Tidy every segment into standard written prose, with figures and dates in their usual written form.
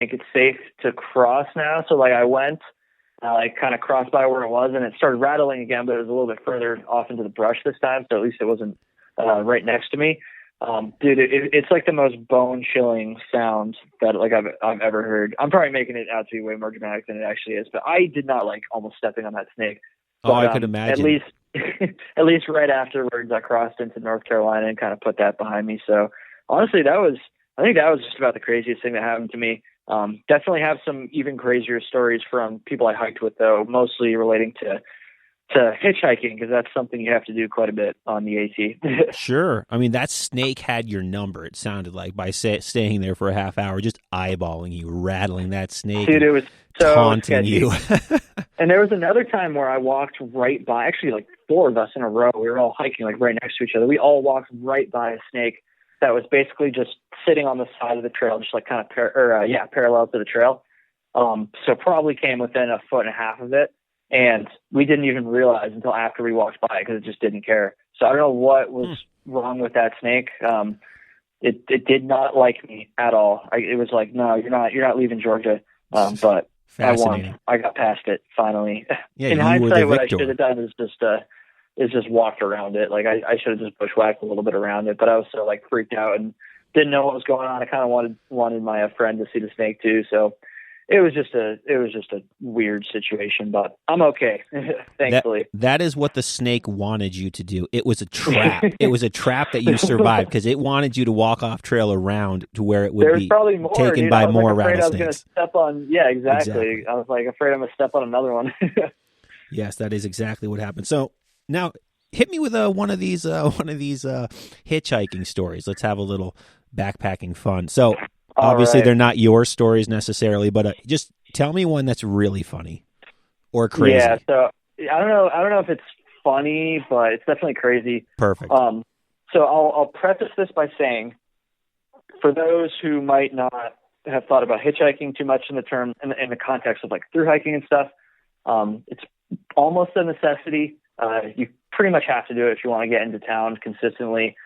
think it's safe to cross now. So like I went, like kind of crossed by where it was, and it started rattling again, but it was a little bit further off into the brush this time. So at least it wasn't right next to me. Dude, it's like the most bone chilling sound that like I've ever heard. I'm probably making it out to be way more dramatic than it actually is, but I did not like almost stepping on that snake. Oh, But I could imagine. at least at least right afterwards, I crossed into North Carolina and kind of put that behind me. So honestly, I think that was just about the craziest thing that happened to me. Definitely have some even crazier stories from people I hiked with, though, mostly relating to hitchhiking, because that's something you have to do quite a bit on the AT. Sure. I mean, that snake had your number, it sounded like, by staying there for a half hour, just eyeballing you, rattling that snake. Dude, it was so taunting sketchy. you. And there was another time where I walked right by, actually like 4 of us in a row. We were all hiking like right next to each other. We all walked right by a snake that was basically just sitting on the side of the trail, just like kind of parallel to the trail. So probably came within 1.5 foot of it. And we didn't even realize until after we walked by, because it just didn't care. So I don't know what was wrong with that snake. It did not like me at all. It was like, no, you're not leaving Georgia. But I won. I got past it finally. Yeah, in you hindsight, were the what victor. I should have done is just walked around it. Like I should have just bushwhacked a little bit around it. But I was so like freaked out and didn't know what was going on. I kind of wanted my friend to see the snake too. So it was just a weird situation, but I'm okay, thankfully. That is what the snake wanted you to do. It was a trap. It was a trap that you survived, because it wanted you to walk off trail around to where it would There's be probably more, taken dude. by I was more like afraid rattlesnakes. I was going to step on. Yeah, exactly. I was like afraid I'm going to step on another one. Yes, that is exactly what happened. So now, hit me with one of these hitchhiking stories. Let's have a little backpacking fun. So. Obviously, right. They're not your stories necessarily, but just tell me one that's really funny or crazy. Yeah, so I don't know if it's funny, but it's definitely crazy. Perfect. So I'll preface this by saying, for those who might not have thought about hitchhiking too much in the context of like through hiking and stuff, it's almost a necessity. You pretty much have to do it if you want to get into town consistently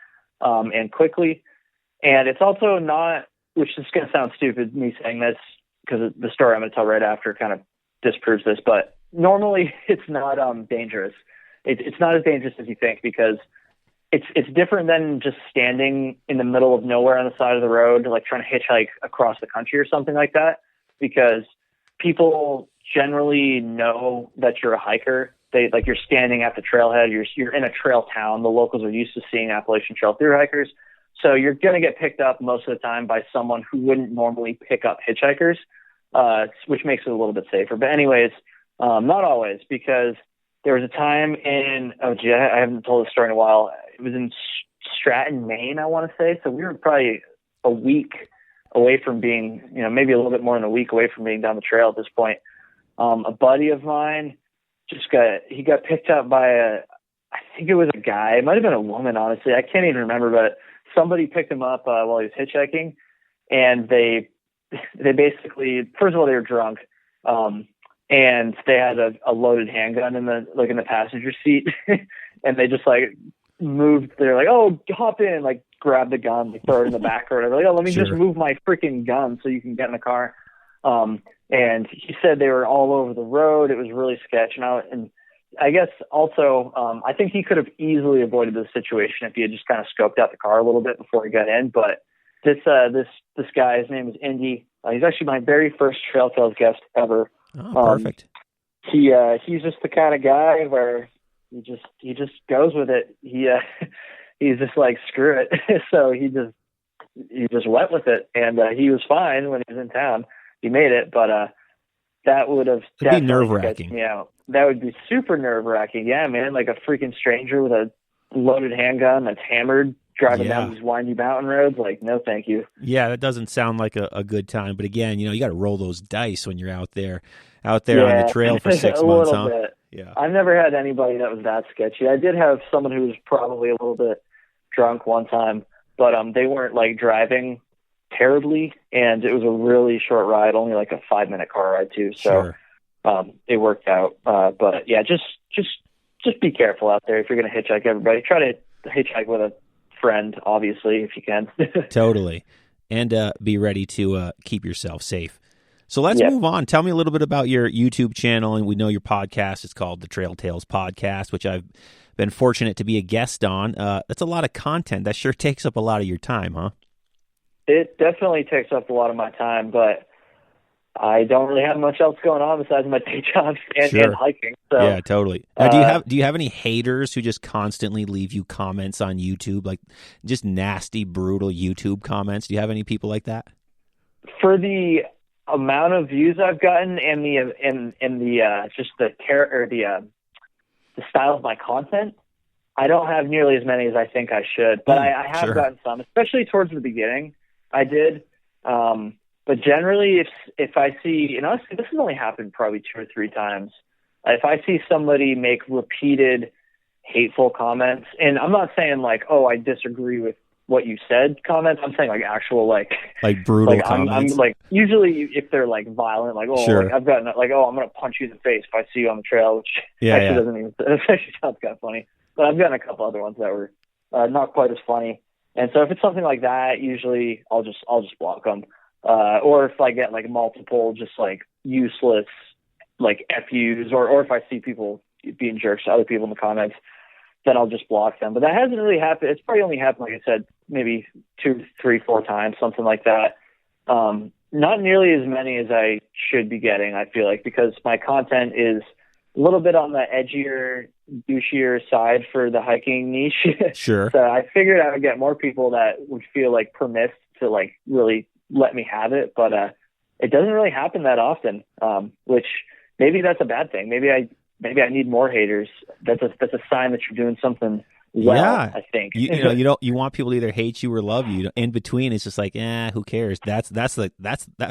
and quickly. And it's also not, which is going to sound stupid, me saying this, because the story I'm going to tell right after kind of disproves this, but normally it's not dangerous. It's not as dangerous as you think, because it's different than just standing in the middle of nowhere on the side of the road, like trying to hitchhike across the country or something like that, because people generally know that you're a hiker. Like you're standing at the trailhead, you're in a trail town. The locals are used to seeing Appalachian Trail through hikers. So you're going to get picked up most of the time by someone who wouldn't normally pick up hitchhikers, which makes it a little bit safer. But anyways, not always, because there was a time I haven't told this story in a while. It was in Stratton, Maine, I want to say. So we were probably a week away from being, maybe a little bit more than a week away from being down the trail at this point. A buddy of mine he got picked up by I think it was a guy. It might have been a woman, honestly. I can't even remember, but somebody picked him up while he was hitchhiking, and they basically, first of all, they were drunk, and they had a loaded handgun in the passenger seat, and they just like moved. They're like, "Oh, hop in!" Like grab the gun, like throw it in the back or whatever. Like, "Oh, let me just move my freaking gun so you can get in the car." And he said they were all over the road. It was really sketch, and I guess also, I think he could have easily avoided the situation if he had just kind of scoped out the car a little bit before he got in. But this guy, his name is Indy. He's actually my very first Trail Tales guest ever. Oh, perfect. He's just the kind of guy where he just goes with it. He's just like, screw it. So he just went with it, and he was fine when he was in town. He made it, but that would have definitely nerve-wracking. me out. That would be super nerve-wracking. Yeah, man, like a freaking stranger with a loaded handgun that's hammered driving down these windy mountain roads. Like, no, thank you. Yeah, that doesn't sound like a good time. But again, you got to roll those dice when you're out there on the trail for 6 months, huh? Bit. Yeah. I've never had anybody that was that sketchy. I did have someone who was probably a little bit drunk one time, but they weren't like driving terribly, and it was a really short ride, only like a 5-minute car ride too. So it worked out. But yeah, just be careful out there if you're going to hitchhike. Everybody, try to hitchhike with a friend, obviously, if you can. Totally, and be ready to keep yourself safe. So let's Yeah. move on. Tell me a little bit about your YouTube channel, and we know your podcast is called the Trail Tales Podcast, which I've been fortunate to be a guest on. That's a lot of content. That sure takes up a lot of your time, huh? It definitely takes up a lot of my time, but I don't really have much else going on besides my day jobs and hiking. So, yeah, totally. Now, do you have any haters who just constantly leave you comments on YouTube, like just nasty, brutal YouTube comments? Do you have any people like that? For the amount of views I've gotten and the just the style of my content, I don't have nearly as many as I think I should. But I have gotten some, especially towards the beginning. I did. But generally, if I see, and honestly, this has only happened probably 2 or 3 times. If I see somebody make repeated hateful comments, and I'm not saying like, oh, I disagree with what you said comments. I'm saying like actual like brutal comments. I'm like, usually if they're like violent, like, oh, like, I've gotten like, oh, I'm gonna punch you in the face if I see you on the trail, which doesn't even, it actually sounds kind of funny. But I've gotten a couple other ones that were not quite as funny. And so if it's something like that, usually I'll just block them. Or if I get like multiple just like useless like FUs, or if I see people being jerks to other people in the comments, then I'll just block them. But that hasn't really happened. It's probably only happened, like I said, maybe 2, 3, 4 times, something like that. Not nearly as many as I should be getting, I feel like, because my content is a little bit on the edgier, douchier side for the hiking niche. Sure. So I figured I would get more people that would feel like permissed to like really let me have it, but it doesn't really happen that often, which maybe that's a bad thing. Maybe I need more haters. That's a sign that you're doing something well. Yeah. I think you want people to either hate you or love you. In between, it's just like, who cares? That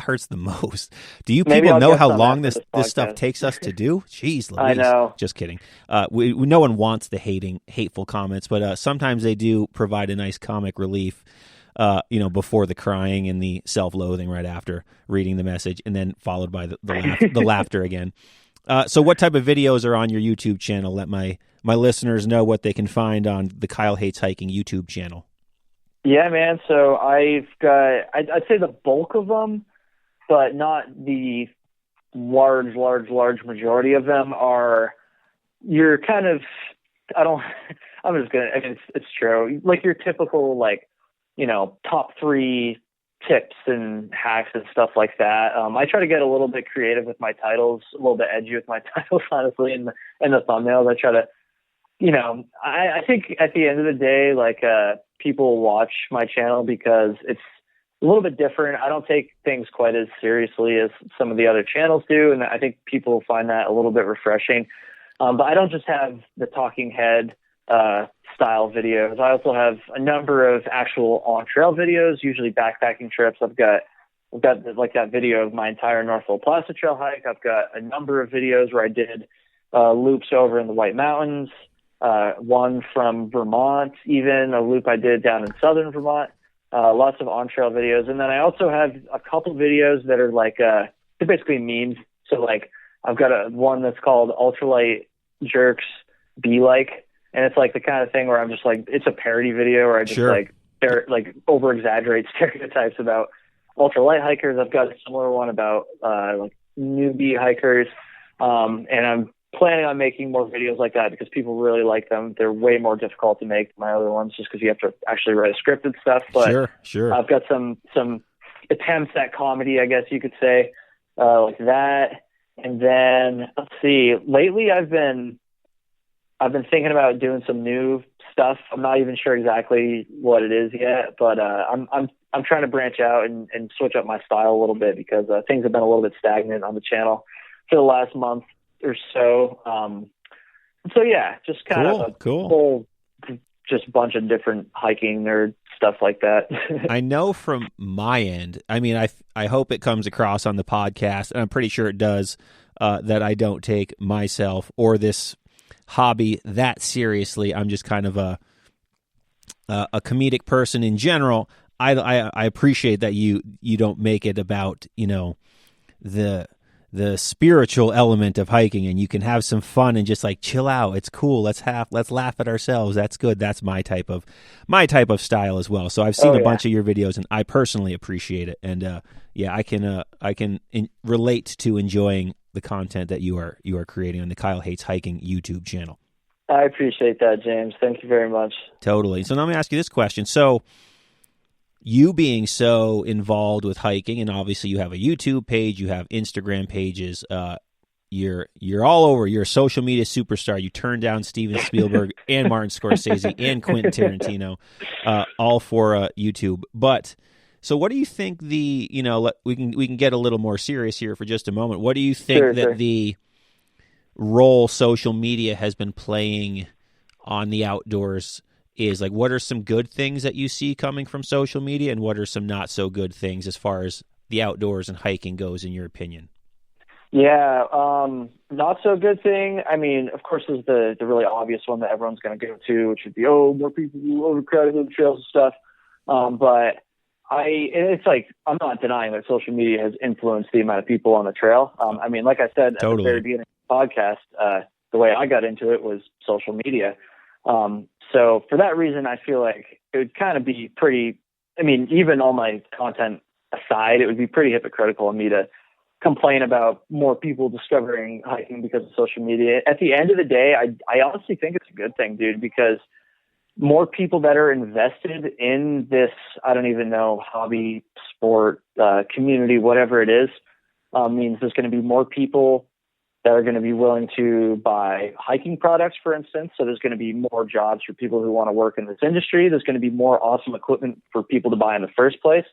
hurts the most. Do you people know how long this stuff takes us to do? Jeez Louise. I know. Just kidding. No one wants the hateful comments, but sometimes they do provide a nice comic relief. Before the crying and the self-loathing right after reading the message, and then followed by the laughter again. So what type of videos are on your YouTube channel? Let my listeners know what they can find on the Kyle Hates Hiking YouTube channel. Yeah, man. So I've got, I'd say the bulk of them, but not the large majority of them are your kind of, it's true. Like your typical, like, top 3 tips and hacks and stuff like that. I try to get a little bit creative with my titles, a little bit edgy with my titles, honestly, and the thumbnails. I try to, I think at the end of the day, like, people watch my channel because it's a little bit different. I don't take things quite as seriously as some of the other channels do, and I think people find that a little bit refreshing. But I don't just have the talking head style videos. I also have a number of actual on-trail videos, usually backpacking trips. I've got like that video of my entire North Pole Placid Trail hike. I've got a number of videos where I did loops over in the White Mountains, one from Vermont, even a loop I did down in southern Vermont, lots of on-trail videos. And then I also have a couple videos that are like, they're basically memes. So like I've got one that's called Ultralight Jerks Be Like, and it's like the kind of thing where I'm just like, it's a parody video where I just like over exaggerate stereotypes about ultralight hikers. I've got a similar one about like newbie hikers, and I'm planning on making more videos like that because people really like them. They're way more difficult to make than my other ones just because you have to actually write a script and stuff. But sure. I've got some attempts at comedy, I guess you could say, like that. And then let's see. Lately, I've been thinking about doing some new stuff. I'm not even sure exactly what it is yet, but I'm trying to branch out and switch up my style a little bit because things have been a little bit stagnant on the channel for the last month or so. So yeah, just kind of a whole just bunch of different hiking nerd stuff like that. I know from my end, I mean, I hope it comes across on the podcast, and I'm pretty sure it does, that I don't take myself or this hobby that seriously. I'm just kind of a comedic person in general. I appreciate that you don't make it about the the spiritual element of hiking, and you can have some fun and just like chill out. It's cool. Let's laugh at ourselves. That's good. That's my type of style as well. So I've seen a bunch of your videos, and I personally appreciate it. And I can relate to enjoying the content that you are creating on the Kyle Hates Hiking YouTube channel. I appreciate that, James. Thank you very much. Totally. So now let me ask you this question. So you being so involved with hiking, and obviously you have a YouTube page, you have Instagram pages, you're all over. You're a social media superstar. You turned down Steven Spielberg and Martin Scorsese and Quentin Tarantino, all for YouTube. But so, what do you think we can get a little more serious here for just a moment. What do you think the role social media has been playing on the outdoors is? Like, what are some good things that you see coming from social media, and what are some not so good things as far as the outdoors and hiking goes, in your opinion? Yeah, not so good thing. I mean, of course, there's the really obvious one that everyone's going to go to, which would be, more people overcrowded the trails and stuff. But it's like, I'm not denying that social media has influenced the amount of people on the trail. I mean, like I said, at the very beginning of the podcast, the way I got into it was social media. So for that reason, I feel like it would kind of be pretty, I mean, even all my content aside, it would be pretty hypocritical of me to complain about more people discovering hiking because of social media. At the end of the day, I honestly think it's a good thing, dude, because more people that are invested in this, I don't even know, hobby, sport, community, whatever it is, means there's going to be more people that are going to be willing to buy hiking products, for instance. So there's going to be more jobs for people who want to work in this industry. There's going to be more awesome equipment for people to buy in the first place.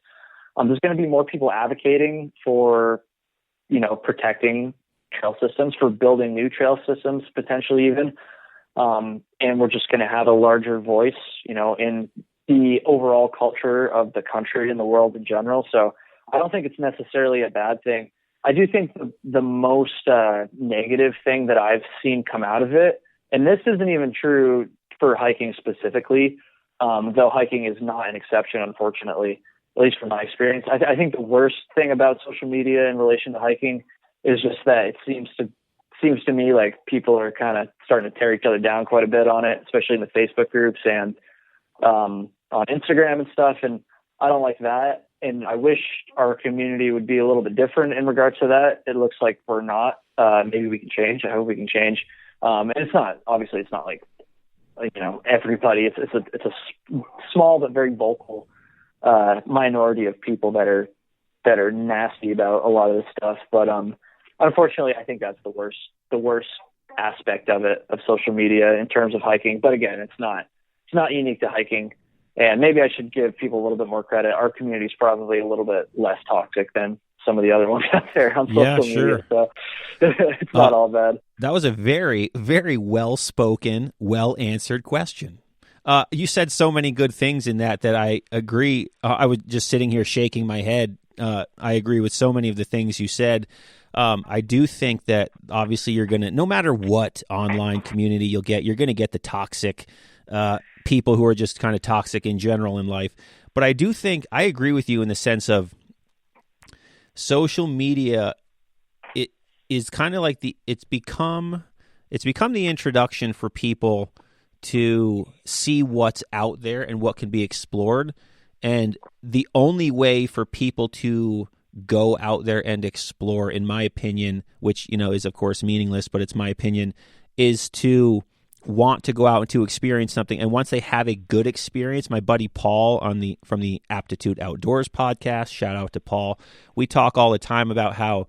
There's going to be more people advocating for, protecting trail systems, for building new trail systems, potentially even. And we're just going to have a larger voice, in the overall culture of the country and the world in general. So I don't think it's necessarily a bad thing. I do think the most negative thing that I've seen come out of it, and this isn't even true for hiking specifically, though hiking is not an exception, unfortunately, at least from my experience. I think the worst thing about social media in relation to hiking is just that it seems to me like people are kind of starting to tear each other down quite a bit on it, especially in the Facebook groups and on Instagram and stuff. And I don't like that. And I wish our community would be a little bit different in regards to that. It looks like we're not. Maybe we can change. I hope we can change. And it's not like everybody. It's a small but very vocal minority of people that are nasty about a lot of this stuff. But unfortunately, I think that's the worst aspect of it, of social media in terms of hiking. But again, it's not unique to hiking. And maybe I should give people a little bit more credit. Our community is probably a little bit less toxic than some of the other ones out there on social media. So it's not all bad. That was a very, very well-spoken, well-answered question. You said so many good things in that I agree. I was just sitting here shaking my head. I agree with so many of the things you said. I do think that obviously you're going to, no matter what online community you're going to get the toxic people who are just kind of toxic in general in life. But I do think I agree with you in the sense of social media. It is kind of like it's become the introduction for people to see what's out there and what can be explored. And the only way for people to go out there and explore, in my opinion, which, is of course meaningless, but it's my opinion, is to want to go out and to experience something. And once they have a good experience, my buddy Paul from the Aptitude Outdoors podcast, shout out to Paul, we talk all the time about how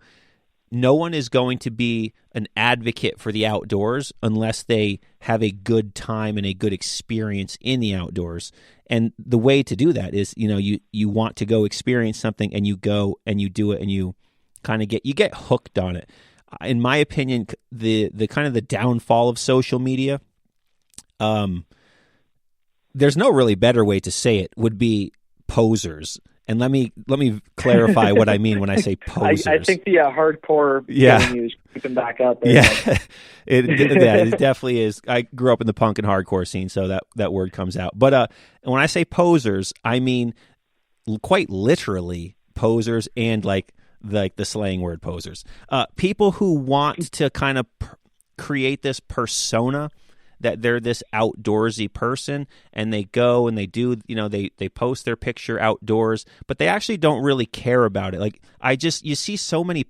no one is going to be an advocate for the outdoors unless they have a good time and a good experience in the outdoors. And the way to do that is, you want to go experience something, and you go and you do it, and you kind of get hooked on it. In my opinion, the kind of the downfall of social media, there's no really better way to say it, would be posers. And let me clarify what I mean when I say posers. I think the hardcore news keep them back up there. Yeah, it definitely is. I grew up in the punk and hardcore scene, so that word comes out. But when I say posers, I mean quite literally posers, and like like the slang word posers. People who want to kind of create this persona that they're this outdoorsy person, and they go and they do, they post their picture outdoors, but they actually don't really care about it. Like you see so many